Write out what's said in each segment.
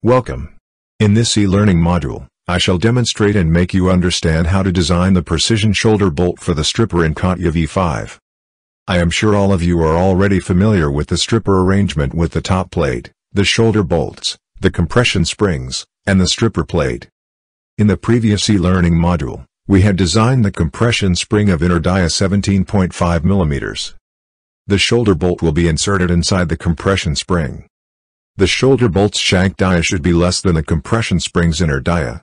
Welcome. In this e-learning module, I shall demonstrate and make you understand how to design the precision shoulder bolt for the stripper in Catia V5. I am sure all of you are already familiar with the stripper arrangement with the top plate, the shoulder bolts, the compression springs, and the stripper plate. In the previous e-learning module, we had designed the compression spring of inner dia 17.5 mm. The shoulder bolt will be inserted inside the compression spring. The shoulder bolt's shank dia should be less than the compression spring's inner dia.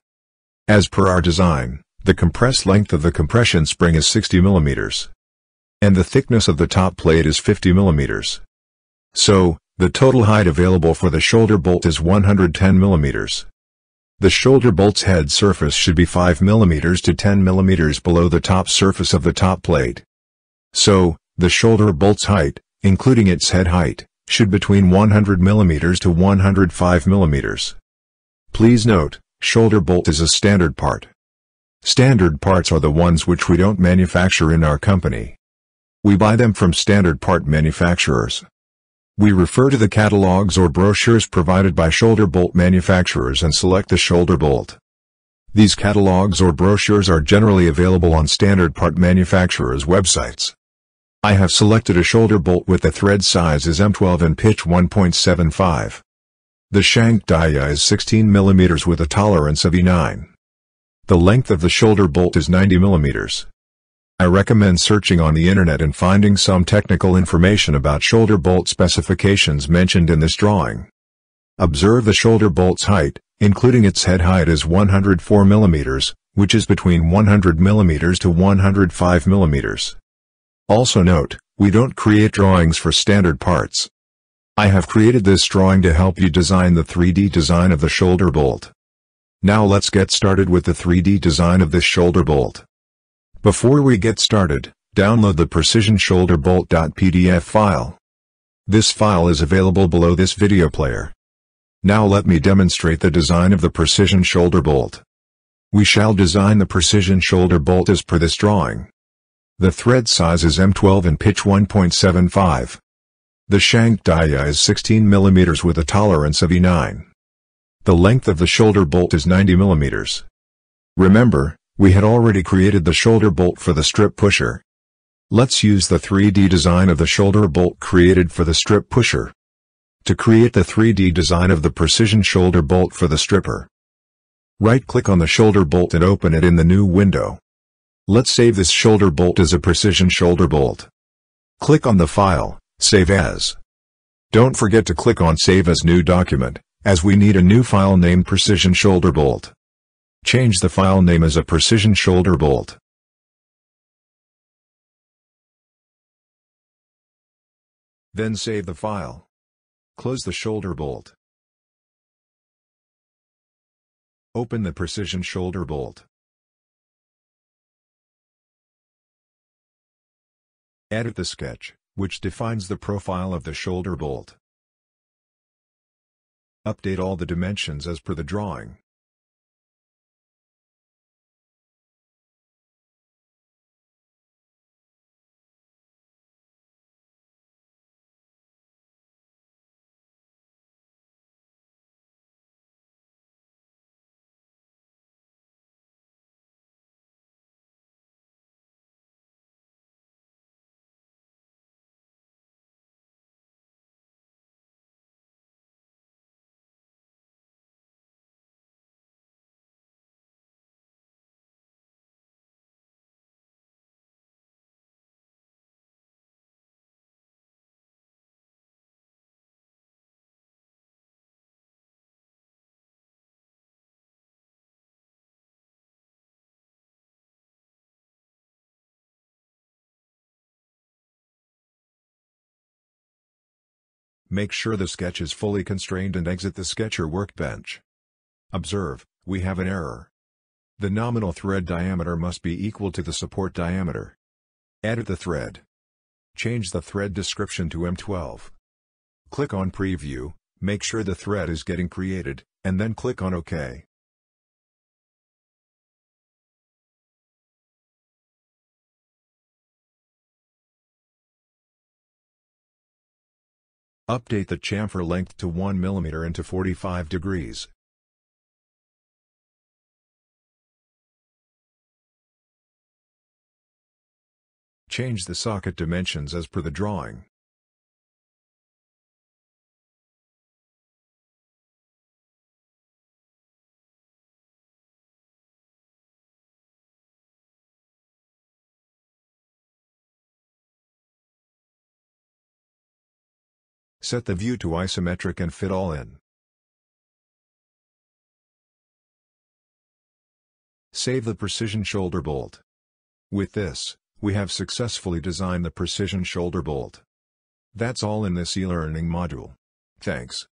As per our design, the compressed length of the compression spring is 60 mm. And the thickness of the top plate is 50 mm. So, the total height available for the shoulder bolt is 110 mm. The shoulder bolt's head surface should be 5 mm to 10 mm below the top surface of the top plate. So, the shoulder bolt's height, including its head height, should between 100 mm to 105 mm. Please note, shoulder bolt is a standard part. Standard parts are the ones which we don't manufacture in our company. We buy them from standard part manufacturers. We refer to the catalogs or brochures provided by shoulder bolt manufacturers and select the shoulder bolt. These catalogs or brochures are generally available on standard part manufacturers' websites. I have selected a shoulder bolt with the thread size is M12 and pitch 1.75. The shank dia is 16 mm with a tolerance of E9. The length of the shoulder bolt is 90 mm. I recommend searching on the internet and finding some technical information about shoulder bolt specifications mentioned in this drawing. Observe the shoulder bolt's height, including its head height, is 104 mm, which is between 100 mm to 105 mm. Also note, we don't create drawings for standard parts. I have created this drawing to help you design the 3D design of the shoulder bolt. Now let's get started with the 3D design of this shoulder bolt. Before we get started, download the Precision Shoulder Bolt.pdf file. This file is available below this video player. Now let me demonstrate the design of the Precision Shoulder Bolt. We shall design the Precision Shoulder Bolt as per this drawing. The thread size is M12 and pitch 1.75. The shank dia is 16 mm with a tolerance of E9. The length of the shoulder bolt is 90 mm. Remember, we had already created the shoulder bolt for the strip pusher. Let's use the 3D design of the shoulder bolt created for the strip pusher. To create the 3D design of the precision shoulder bolt for the stripper, right-click on the shoulder bolt and open it in the new window. Let's save this shoulder bolt as a precision shoulder bolt. Click on the file, Save As. Don't forget to click on Save as New Document, as we need a new file named Precision Shoulder Bolt. Change the file name as a Precision Shoulder Bolt. Then save the file. Close the shoulder bolt. Open the Precision Shoulder Bolt. Edit the sketch, which defines the profile of the shoulder bolt. Update all the dimensions as per the drawing. Make sure the sketch is fully constrained and exit the Sketcher workbench. Observe, we have an error. The nominal thread diameter must be equal to the support diameter. Edit the thread. Change the thread description to M12. Click on Preview, make sure the thread is getting created, and then click on OK. Update the chamfer length to 1 mm into 45 degrees. Change the socket dimensions as per the drawing. Set the view to isometric and fit all in. Save the precision shoulder bolt. With this, we have successfully designed the precision shoulder bolt. That's all in this e-learning module. Thanks.